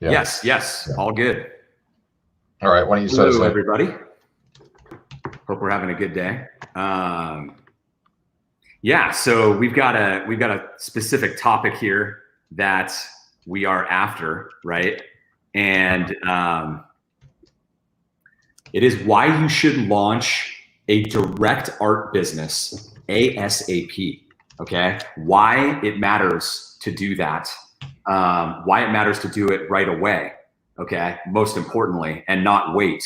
Yeah. Yes, Yeah. all good. All right, why don't you set us Hello, up? everybody. Hope we're having a good day. Yeah, so we've got a specific topic here that we are after, right? And it is why you should launch a direct art business ASAP. Okay, why it matters to do that. Why it matters to do it right away. Okay, most importantly, and not wait.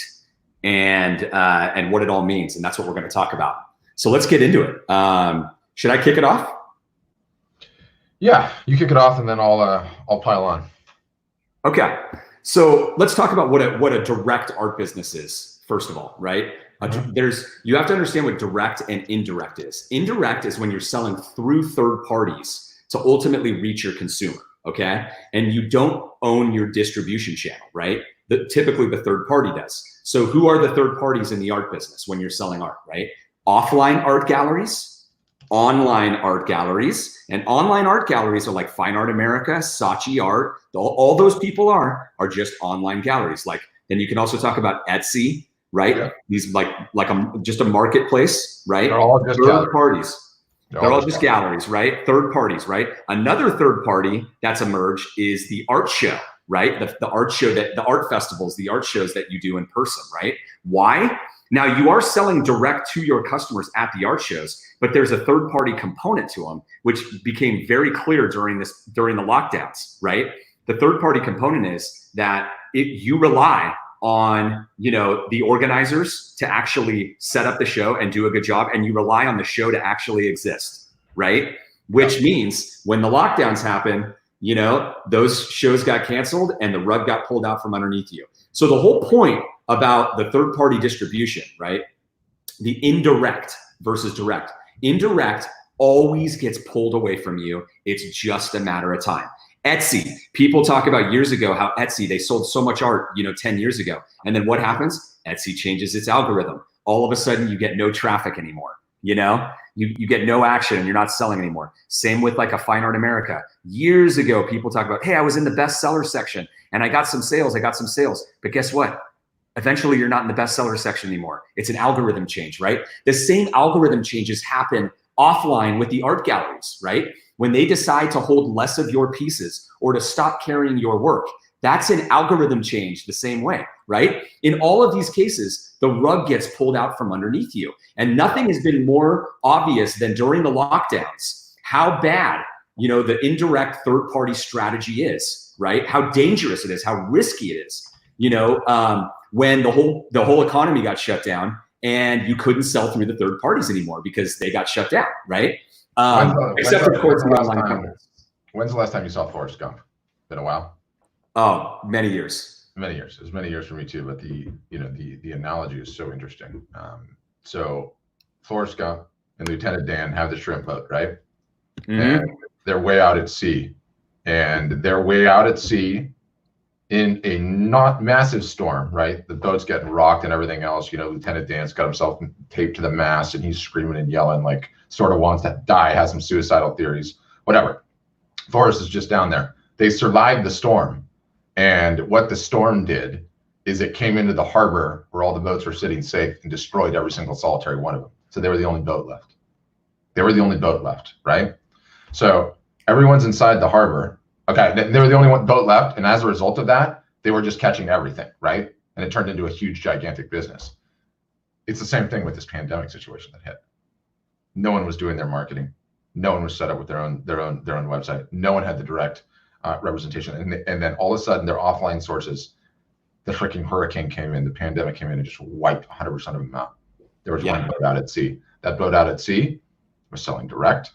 And what it all means, and that's what we're going to talk about. So let's get into it. Should I kick it off? Yeah, you kick it off, and then I'll pile on. Okay, so let's talk about what a direct art business is. First of all, right? You have to understand what direct and indirect is. Indirect is when you're selling through third parties to ultimately reach your consumer. Okay, and you don't own your distribution channel, right? Typically the third party does. So who are the third parties in the art business when you're selling art, right? Offline art galleries, online art galleries, and online art galleries are like Fine Art America, Saatchi Art. All those people are just online galleries. Like, then you can also talk about Etsy, right? Yeah. These just a marketplace, right? They're all just third parties. They're all just galleries, right? Third parties, right? Another third party that's emerged is the art show, right? The art show, the art festivals, the art shows that you do in person, right? Why? Now, you are selling direct to your customers at the art shows, but there's a third party component to them, which became very clear during the lockdowns, right? The third party component is that you rely on, the organizers to actually set up the show and do a good job, and you rely on the show to actually exist, right? Which means when the lockdowns happen, those shows got canceled and the rug got pulled out from underneath you. So the whole point about the third party distribution, right? The indirect versus direct. Indirect always gets pulled away from you. It's just a matter of time. Etsy, people talk about years ago how Etsy, they sold so much art, 10 years ago. And then what happens? Etsy changes its algorithm. All of a sudden you get no traffic anymore. You get no action and you're not selling anymore. Same with like a Fine Art America. Years ago, people talk about, hey, I was in the bestseller section and I got some sales. But guess what? Eventually you're not in the bestseller section anymore. It's an algorithm change, right? The same algorithm changes happen offline with the art galleries, right? When they decide to hold less of your pieces or to stop carrying your work, that's an algorithm change the same way, right? In all of these cases, the rug gets pulled out from underneath you. And nothing has been more obvious than during the lockdowns, how bad, the indirect third party strategy is, right? How dangerous it is, how risky it is, when the whole economy got shut down and you couldn't sell through the third parties anymore because they got shut down, right? Except of course the online companies. When's the last time you saw Forrest Gump? Been a while? Oh, many years. Many years. It was many years for me too, but the analogy is so interesting. So Forrest Gump and Lieutenant Dan have the shrimp boat, right? Mm-hmm. And they're way out at sea. And they're way out at sea in a not massive storm, right? The boat's getting rocked and everything else. Lieutenant Dan's got himself taped to the mast and he's screaming and yelling, like sort of wants to die, has some suicidal theories, whatever. Forrest is just down there. They survived the storm. And what the storm did is it came into the harbor where all the boats were sitting safe and destroyed every single solitary one of them. So they were the only boat left. Right? So everyone's inside the harbor. Okay, they were the only boat left. And as a result of that, they were just catching everything, right? And it turned into a huge, gigantic business. It's the same thing with this pandemic situation that hit. No one was doing their marketing. No one was set up with their own website. No one had the direct representation. And then all of a sudden, their offline sources, the freaking hurricane came in, the pandemic came in and just wiped 100% of them out. There was one boat out at sea. That boat out at sea was selling direct,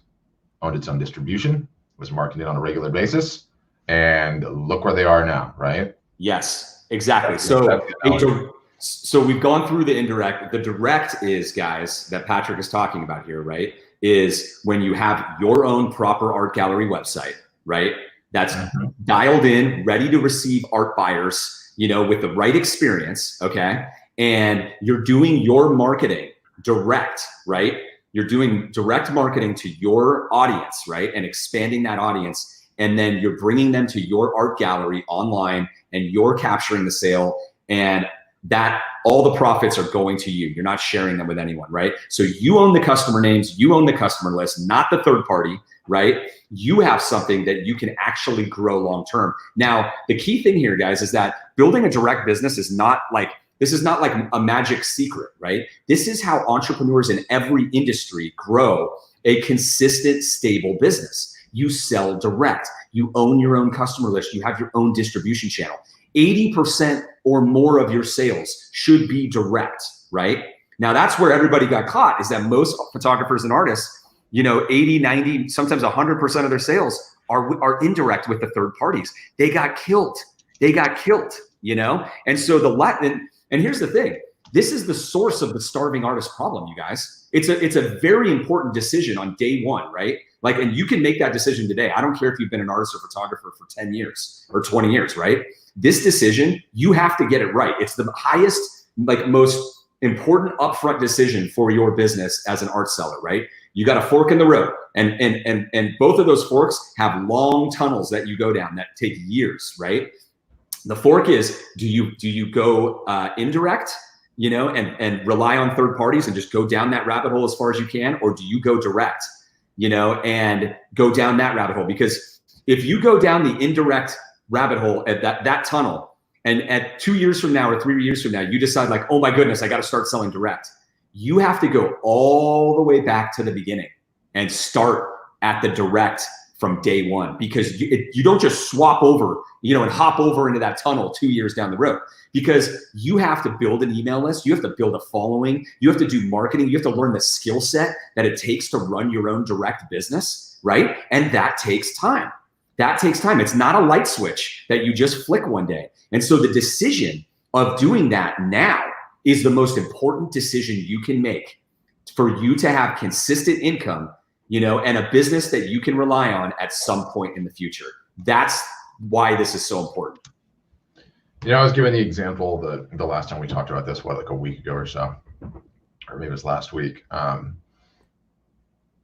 owned its own distribution, was marketed on a regular basis, and look where they are now, right? Yes, exactly. So we've gone through the indirect. The direct is, guys, that Patrick is talking about here, right? Is when you have your own proper art gallery website, right? That's dialed in, ready to receive art buyers, with the right experience, okay? And you're doing your marketing direct, right? You're doing direct marketing to your audience, right? And expanding that audience. and then you're bringing them to your art gallery online, and you're capturing the sale, and that all the profits are going to you. You're not sharing them with anyone, right? So you own the customer names, you own the customer list, not the third party, right? You have something that you can actually grow long-term. Now, the key thing here, guys, is that building a direct business is not like, this is not like a magic secret, right? This is how entrepreneurs in every industry grow a consistent, stable business. You sell direct, you own your own customer list, you have your own distribution channel. 80% or more of your sales should be direct, right? Now that's where everybody got caught, is that most photographers and artists, 80, 90, sometimes 100% of their sales are indirect with the third parties. They got killed. And so and here's the thing, this is the source of the starving artist problem, you guys. It's a very important decision on day one, right? Like, and you can make that decision today. I don't care if you've been an artist or photographer for 10 years or 20 years, right? This decision, you have to get it right. It's the highest, most important upfront decision for your business as an art seller, right? You got a fork in the road, and both of those forks have long tunnels that you go down that take years, right? The fork is, do you go indirect, and rely on third parties and just go down that rabbit hole as far as you can, or do you go direct, and go down that rabbit hole? Because if you go down the indirect rabbit hole at that tunnel, and at 2 years from now or 3 years from now, you decide like, oh my goodness, I got to start selling direct. You have to go all the way back to the beginning and start at the direct from day one, because you don't just swap over, and hop over into that tunnel 2 years down the road, because you have to build an email list. You have to build a following. You have to do marketing. You have to learn the skill set that it takes to run your own direct business, right? And that takes time. It's not a light switch that you just flick one day. And so the decision of doing that now is the most important decision you can make for you to have consistent income, and a business that you can rely on at some point in the future. That's why this is so important. I was giving the example the last time we talked about this, like a week ago or so, or maybe it was last week.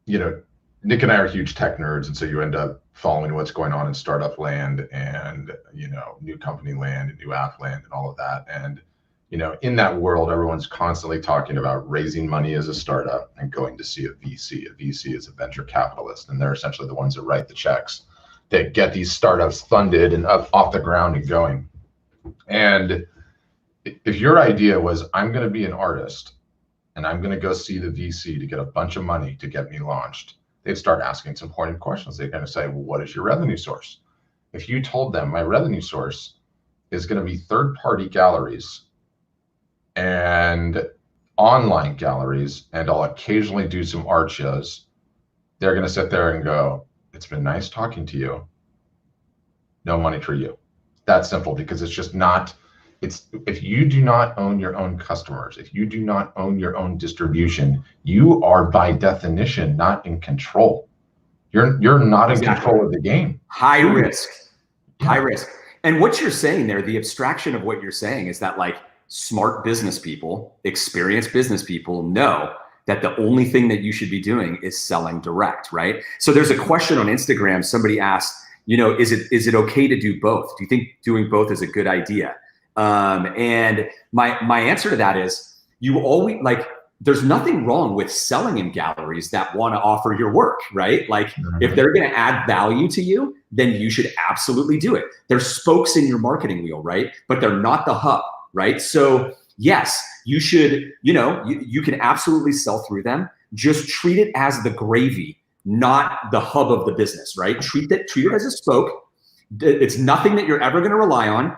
Nick and I are huge tech nerds, and so you end up following what's going on in startup land and, new company land and new app land and all of that. And, in that world, everyone's constantly talking about raising money as a startup and going to see a VC. A VC is a venture capitalist, and they're essentially the ones that write the checks that get these startups funded and off the ground and going. And if your idea was, I'm going to be an artist and I'm going to go see the VC to get a bunch of money to get me launched, they'd start asking some pointed questions. They're going to say, well, what is your revenue source? If you told them my revenue source is going to be third-party galleries and online galleries, and I'll occasionally do some art shows, they're going to sit there and go, it's been nice talking to you. No money for you. That's simple, because it's just not, if you do not own your own customers, if you do not own your own distribution, you are by definition not in control. You're not in control of the game. High risk. And what you're saying there, the abstraction of what you're saying is that smart business people, experienced business people know that the only thing that you should be doing is selling direct, right? So there's a question on Instagram. Somebody asked, is it okay to do both? Do you think doing both is a good idea? And my answer to that is, you always there's nothing wrong with selling in galleries that want to offer your work, right? If they're going to add value to you, then you should absolutely do it. They're spokes in your marketing wheel, right? But they're not the hub, right? So yes, you should, you can absolutely sell through them. Just treat it as the gravy, not the hub of the business, right? Treat it as a spoke. It's nothing that you're ever going to rely on.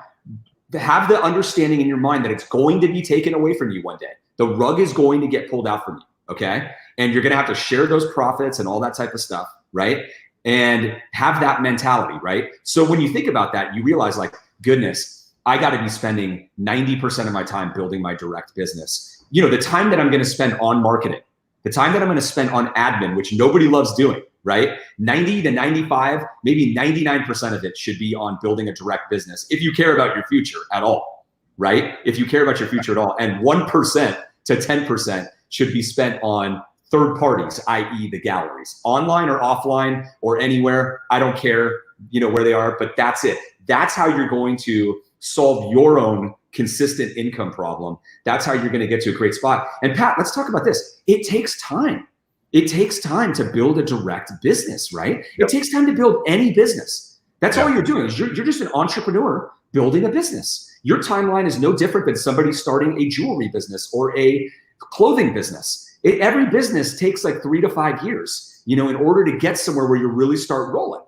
Have the understanding in your mind that it's going to be taken away from you one day. The rug is going to get pulled out from you, okay? And you're going to have to share those profits and all that type of stuff, right? And have that mentality, right? So when you think about that, you realize goodness, I got to be spending 90% of my time building my direct business. The time that I'm going to spend on marketing, the time that I'm going to spend on admin, which nobody loves doing, right? 90 to 95, maybe 99% of it should be on building a direct business if you care about your future at all, right? If you care about your future at all. And 1% to 10% should be spent on third parties, i.e. the galleries, online or offline or anywhere. I don't care. where they are, but that's it. That's how you're going to solve your own consistent income problem. That's how you're going to get to a great spot. And Pat, let's talk about this. It takes time. It takes time to build a direct business, right? It takes time to build any business. That's all you're doing is you're just an entrepreneur building a business. Your timeline is no different than somebody starting a jewelry business or a clothing business. Every business takes like 3 to 5 years, in order to get somewhere where you really start rolling,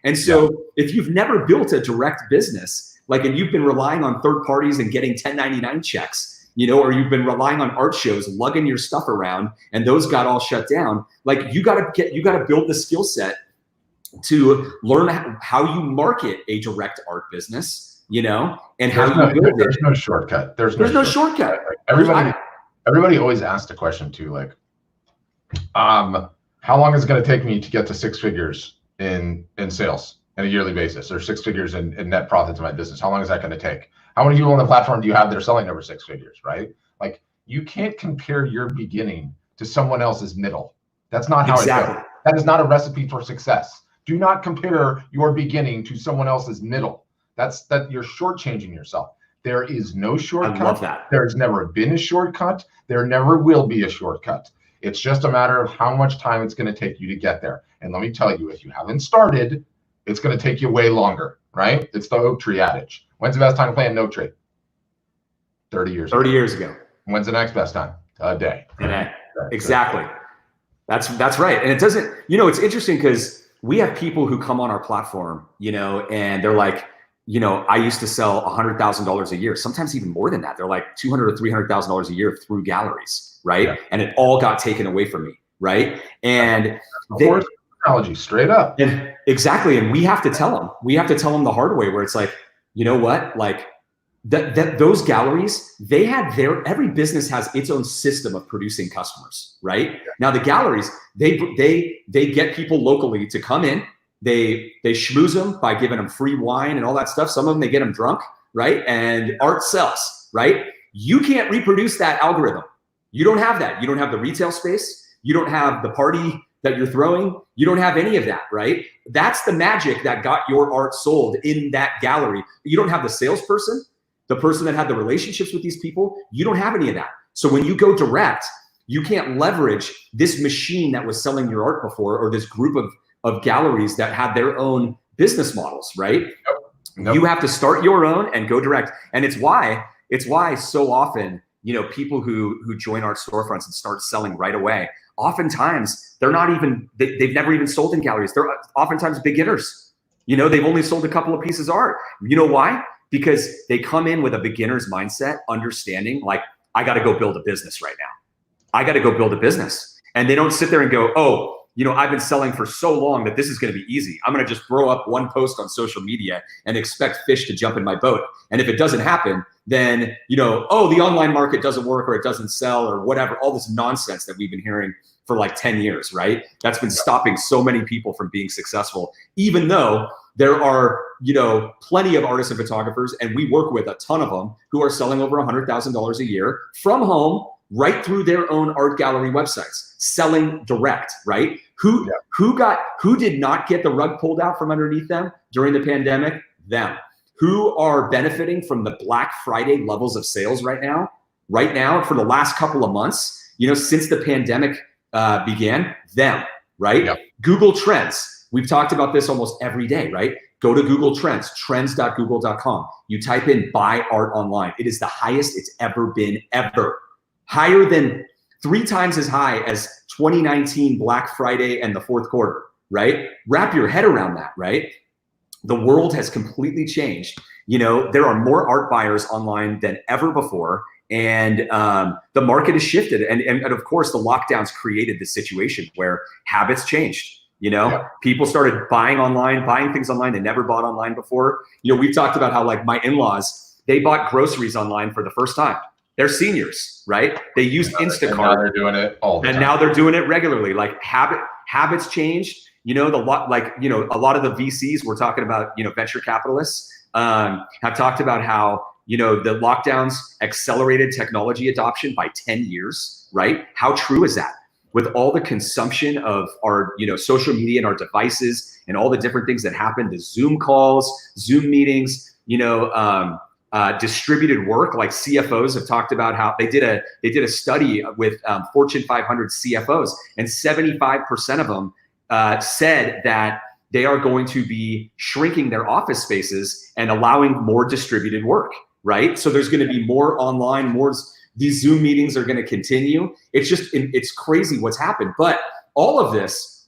And so if you've never built a direct business, and you've been relying on third parties and getting 1099 checks, or you've been relying on art shows, lugging your stuff around, and those got all shut down, you got to build the skill set to learn how you market a direct art business, and how you build it. There's no shortcut. There's no shortcut. Everybody always asks the question too, how long is it going to take me to get to 6 figures in sales on a yearly basis, or 6 figures in net profits in my business? How long is that going to take? How many people on the platform do you have that are selling over 6 figures, right? You can't compare your beginning to someone else's middle. That's not how it goes. That is not a recipe for success. Do not compare your beginning to someone else's middle. That you're shortchanging yourself. There is no shortcut. I love that. There's never been a shortcut. There never will be a shortcut. It's just a matter of how much time it's going to take you to get there. And let me tell you, if you haven't started, it's going to take you way longer, right? It's the oak tree adage. When's the best time to plant an oak tree? 30 years 30 years ago. When's the next best time? A day. Exactly. That's right. And it doesn't, it's interesting because we have people who come on our platform, and they're like, I used to sell $100,000 a year, sometimes even more than that. They're like $200,000 or $300,000 a year through galleries, right? Yeah. And it all got taken away from me, right? And technology, straight up. And exactly. And we have to tell them. We have to tell them the hard way, where it's like, you know what? Those galleries, every business has its own system of producing customers, right? Yeah. Now the galleries, they get people locally to come in. They schmooze them by giving them free wine and all that stuff. Some of them, they get them drunk, right? And art sells, right? You can't reproduce that algorithm. You don't have that. You don't have the retail space. You don't have the party that you're throwing. You don't have any of that, right? That's the magic that got your art sold in that gallery. You don't have the salesperson, the person that had the relationships with these people. You don't have any of that. So when you go direct, you can't leverage this machine that was selling your art before, or this group of galleries that had their own business models, right? Nope. You have to start your own and go direct. And it's why so often, people who join art storefronts and start selling right away, oftentimes they've never even sold in galleries. They're oftentimes beginners. They've only sold a couple of pieces of art. You know why? Because they come in with a beginner's mindset, understanding I got to go build a business right now. I got to go build a business. And they don't sit there and go, oh, I've been selling for so long that this is going to be easy. I'm going to just throw up one post on social media and expect fish to jump in my boat. And if it doesn't happen, then, the online market doesn't work, or it doesn't sell, or whatever, all this nonsense that we've been hearing for 10 years, right? That's been stopping so many people from being successful, even though there are, plenty of artists and photographers, and we work with a ton of them, who are selling over $100,000 a year from home, right through their own art gallery websites, selling direct, right? Who did not get the rug pulled out from underneath them during the pandemic? Them. Who are benefiting from the Black Friday levels of sales right now for the last couple of months, since the pandemic began? Them, right? Yep. Google Trends. We've talked about this almost every day, right? Go to Google Trends, trends.google.com. You type in buy art online. It is the highest it's ever been, ever. Higher than 3 times as high as 2019 Black Friday and the fourth quarter, right? Wrap your head around that, right? The world has completely changed. There are more art buyers online than ever before. And the market has shifted. And of course, the lockdowns created this situation where habits changed. People started buying things online they never bought online before. We've talked about how my in-laws, they bought groceries online for the first time. They're seniors, right? They used Instacart. And now they're doing it all the time. And now they're doing it regularly. Habits changed. A lot of the VCs we're talking about, venture capitalists have talked about how, the lockdowns accelerated technology adoption by 10 years, right? How true is that? with all the consumption of our, social media and our devices and all the different things that happen, the Zoom calls, Zoom meetings, distributed work, like CFOs have talked about how they did a study with Fortune 500 CFOs, and 75% of them said that they are going to be shrinking their office spaces and allowing more distributed work, right? So there's going to be more online, these Zoom meetings are going to continue. It's crazy what's happened. But all of this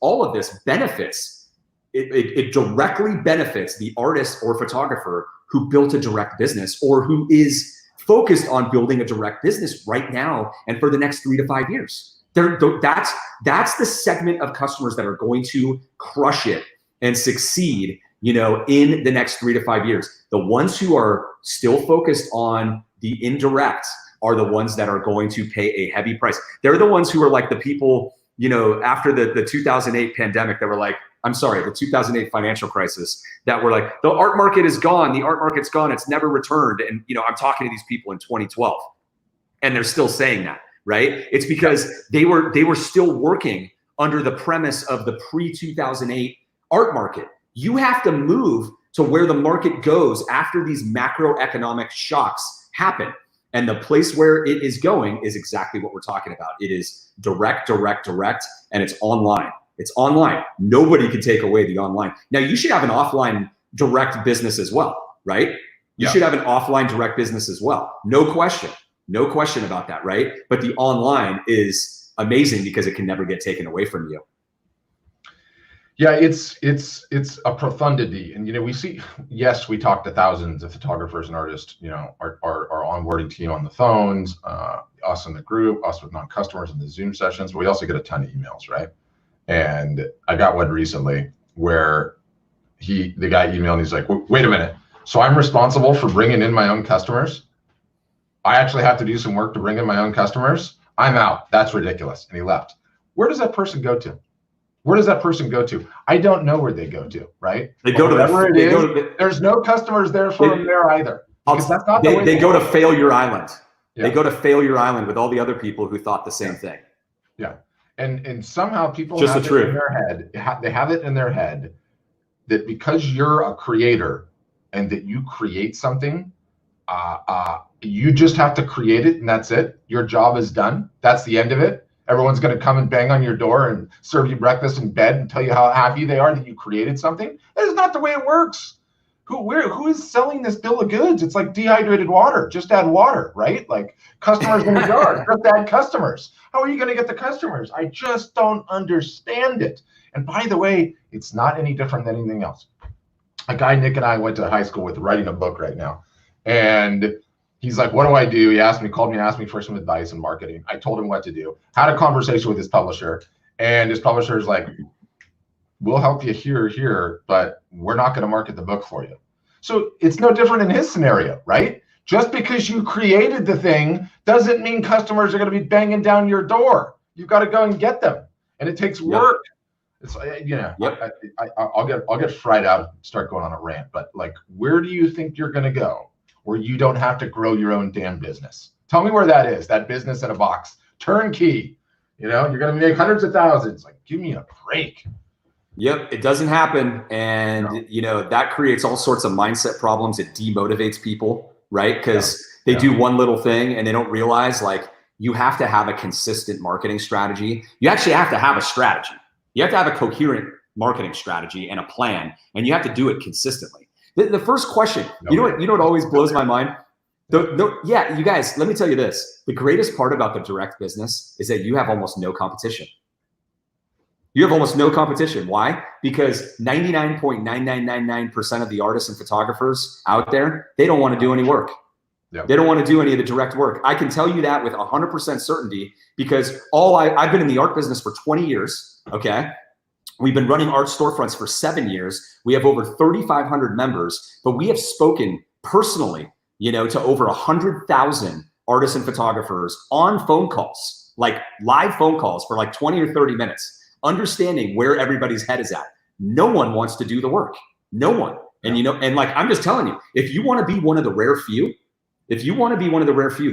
benefits, it directly benefits the artist or photographer who built a direct business or who is focused on building a direct business right now and for the next 3 to 5 years. That's the segment of customers that are going to crush it and succeed, in the next 3 to 5 years. The ones who are still focused on the indirect are the ones that are going to pay a heavy price. They're the ones who are like the people, after the 2008 pandemic that were like, the 2008 financial crisis, that were like, the art market is gone. The art market's gone. It's never returned. And, I'm talking to these people in 2012 and they're still saying that, right? It's because they were still working under the premise of the pre-2008 art market. You have to move to where the market goes after these macroeconomic shocks happen. And the place where it is going is exactly what we're talking about. It is direct, and it's online. It's online. Nobody can take away the online. Now, you should have an offline direct business as well, right? You should have an offline direct business as well. No question about that, right? But the online is amazing because it can never get taken away from you. Yeah, it's a profundity, and we talk to thousands of photographers and artists, our onboarding team on the phones, us in the group, us with non-customers in the Zoom sessions, but we also get a ton of emails, right? And I got one recently where the guy emailed and he's like, wait a minute, so I'm responsible for bringing in my own customers? I actually have to do some work to bring in my own customers? I'm out. That's ridiculous. And he left. Where does that person go to? Where does that person go to? I don't know where they go to, right? They go to wherever it is. There's no customers there for them there either. Because that's not the way they go to failure island. Yeah. They go to failure island with all the other people who thought the same thing. Yeah. And somehow people Just have the truth. it in their head. They have it in their head that because you're a creator and that you create something, you just have to create it and that's it. Your job is done. That's the end of it. Everyone's going to come and bang on your door and serve you breakfast in bed and tell you how happy they are that you created something. That is not the way it works. Who is selling this bill of goods? It's like dehydrated water. Just add water, right? Like customers in the jar. Just add customers. How are you going to get the customers? I just don't understand it. And by the way, it's not any different than anything else. A guy Nick and I went to high school with, writing a book right now. And he's like, what do I do? He called me and asked me for some advice in marketing. I told him what to do. Had a conversation with his publisher, and his publisher is like, we'll help you here, but we're not going to market the book for you. So it's no different in his scenario, right? Just because you created the thing doesn't mean customers are going to be banging down your door. You've got to go and get them, and it takes work. It's I'll get fried out and start going on a rant, but like, where do you think you're going to go where you don't have to grow your own damn business? Tell me where that is. That business in a box, turnkey. You're going to make hundreds of thousands. Like, give me a break. Yep, it doesn't happen, and that creates all sorts of mindset problems. It demotivates people, right? Because they do one little thing and they don't realize, like, you have to have a consistent marketing strategy. You actually have to have a strategy. You have to have a coherent marketing strategy and a plan, and you have to do it consistently. The first question, you know what always blows my mind? You guys, let me tell you this. The greatest part about the direct business is that you have almost no competition. You have almost no competition. Why? Because 99.9999% of the artists and photographers out there, they don't want to do any work. Yep. They don't want to do any of the direct work. I can tell you that with 100% certainty because I've been in the art business for 20 years, okay? We've been running art storefronts for 7 years. We have over 3,500 members, but we have spoken personally, to over 100,000 artists and photographers on phone calls, like live phone calls for like 20 or 30 minutes, understanding where everybody's head is at. No one wants to do the work. No one. And I'm just telling you, if you want to be one of the rare few, this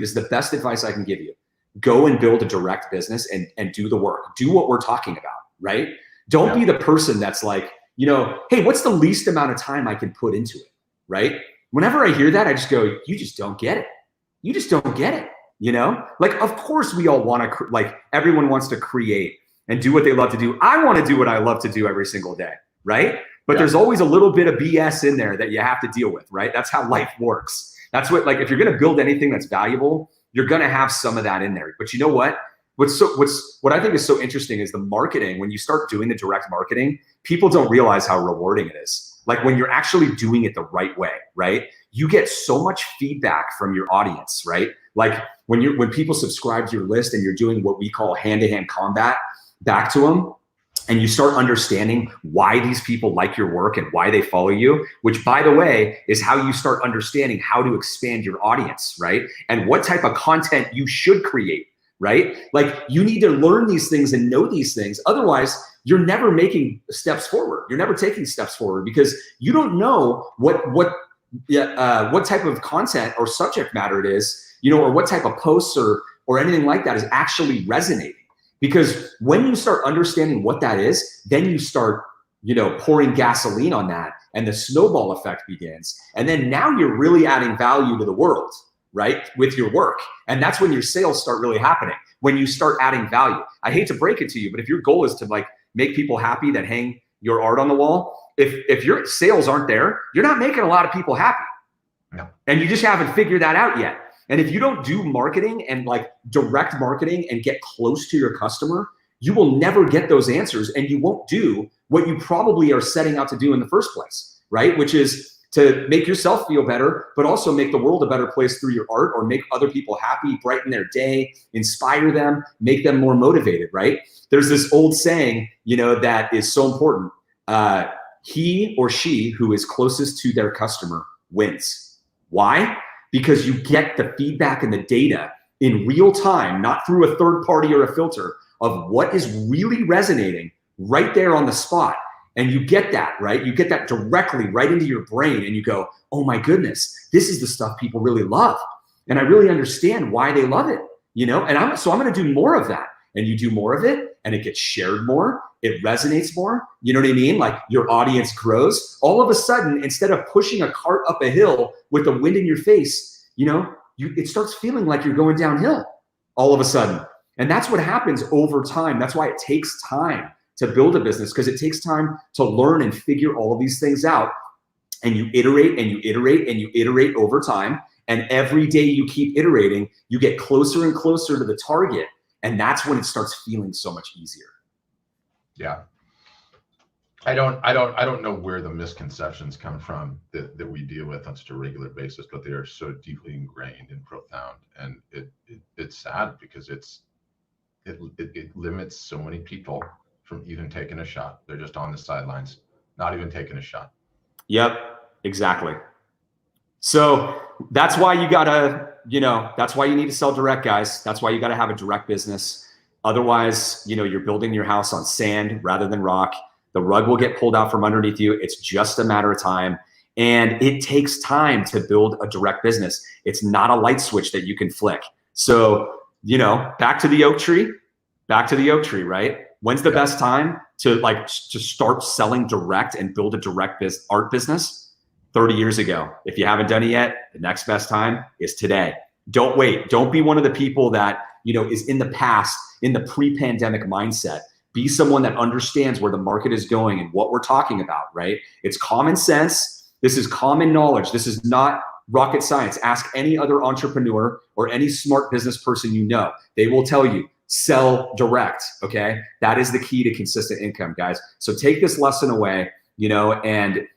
is the best advice I can give you. go and build a direct business and do the work. Do what we're talking about, right? Don't be the person that's like, you know, hey, what's the least amount of time I can put into it, right? Whenever I hear that, I just go, you just don't get it. You just don't get it, you know? Like, of course we all want to, like, everyone wants to create and do what they love to do. I want to do what I love to do every single day, right? But there's always a little bit of BS in there that you have to deal with, right? That's how life works. That's what, like, if you're going to build anything that's valuable, you're going to have some of that in there. But you know what? What I think is so interesting is the marketing. When you start doing the direct marketing, people don't realize how rewarding it is. Like when you're actually doing it the right way, right? You get so much feedback from your audience, right? Like when people subscribe to your list and you're doing what we call hand-to-hand combat back to them, and you start understanding why these people like your work and why they follow you, which, by the way, is how you start understanding how to expand your audience, right? And what type of content you should create, right? Like you need to learn these things and know these things. Otherwise, you're never making steps forward. You're never taking steps forward because you don't know what type of content or subject matter it is, you know, or what type of posts or anything like that is actually resonating. Because when you start understanding what that is, then you start, you know, pouring gasoline on that and the snowball effect begins. And then now you're really adding value to the world, right? With your work. And that's when your sales start really happening. When you start adding value. I hate to break it to you, but if your goal is to like make people happy that hang your art on the wall, if your sales aren't there, you're not making a lot of people happy. No. And you just haven't figured that out yet. And if you don't do marketing and like direct marketing and get close to your customer, you will never get those answers and you won't do what you probably are setting out to do in the first place, right? Which is to make yourself feel better, but also make the world a better place through your art or make other people happy, brighten their day, inspire them, make them more motivated, right? There's this old saying, you know, that is so important. He or she who is closest to their customer wins. Why? Because you get the feedback and the data in real time, not through a third party or a filter, of what is really resonating right there on the spot. And you get that, right? You get that directly right into your brain and you go, oh my goodness, this is the stuff people really love. And I really understand why they love it, you know? And I'm gonna do more of that. And you do more of it and it gets shared more, it resonates more, you know what I mean? Like your audience grows. All of a sudden, instead of pushing a cart up a hill with the wind in your face, you know, it starts feeling like you're going downhill all of a sudden. And that's what happens over time. That's why it takes time to build a business, because it takes time to learn and figure all of these things out. And you iterate and you iterate and you iterate over time. And every day you keep iterating, you get closer and closer to the target. And that's when it starts feeling so much easier. Yeah. I don't know where the misconceptions come from that we deal with on such a regular basis, but they are so deeply ingrained and profound. And it's sad because it limits so many people from even taking a shot. They're just on the sidelines, not even taking a shot. Yep, exactly. So that's why you gotta, you know, that's why you need to sell direct, guys. That's why you gotta have a direct business. Otherwise, you know, you're building your house on sand rather than rock. The rug will get pulled out from underneath you. It's just a matter of time. And it takes time to build a direct business. It's not a light switch that you can flick. So, you know, back to the oak tree, right? When's the best time to start selling direct and build a direct art business? 30 years ago. If you haven't done it yet, the next best time is today. Don't wait. Don't be one of the people that, you know, is in the past, in the pre-pandemic mindset. Be someone that understands where the market is going and what we're talking about, right? It's common sense. This is common knowledge. This is not rocket science. Ask any other entrepreneur or any smart business person you know. They will tell you, sell direct, okay? That is the key to consistent income, guys. So take this lesson away, you know, and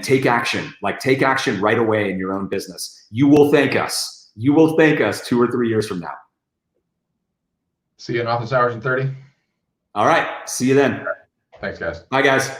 take action. Like take action right away in your own business. You will thank us. You will thank us 2 or 3 years from now. See you in office hours in 30. All right. See you then. Thanks, guys. Bye, guys.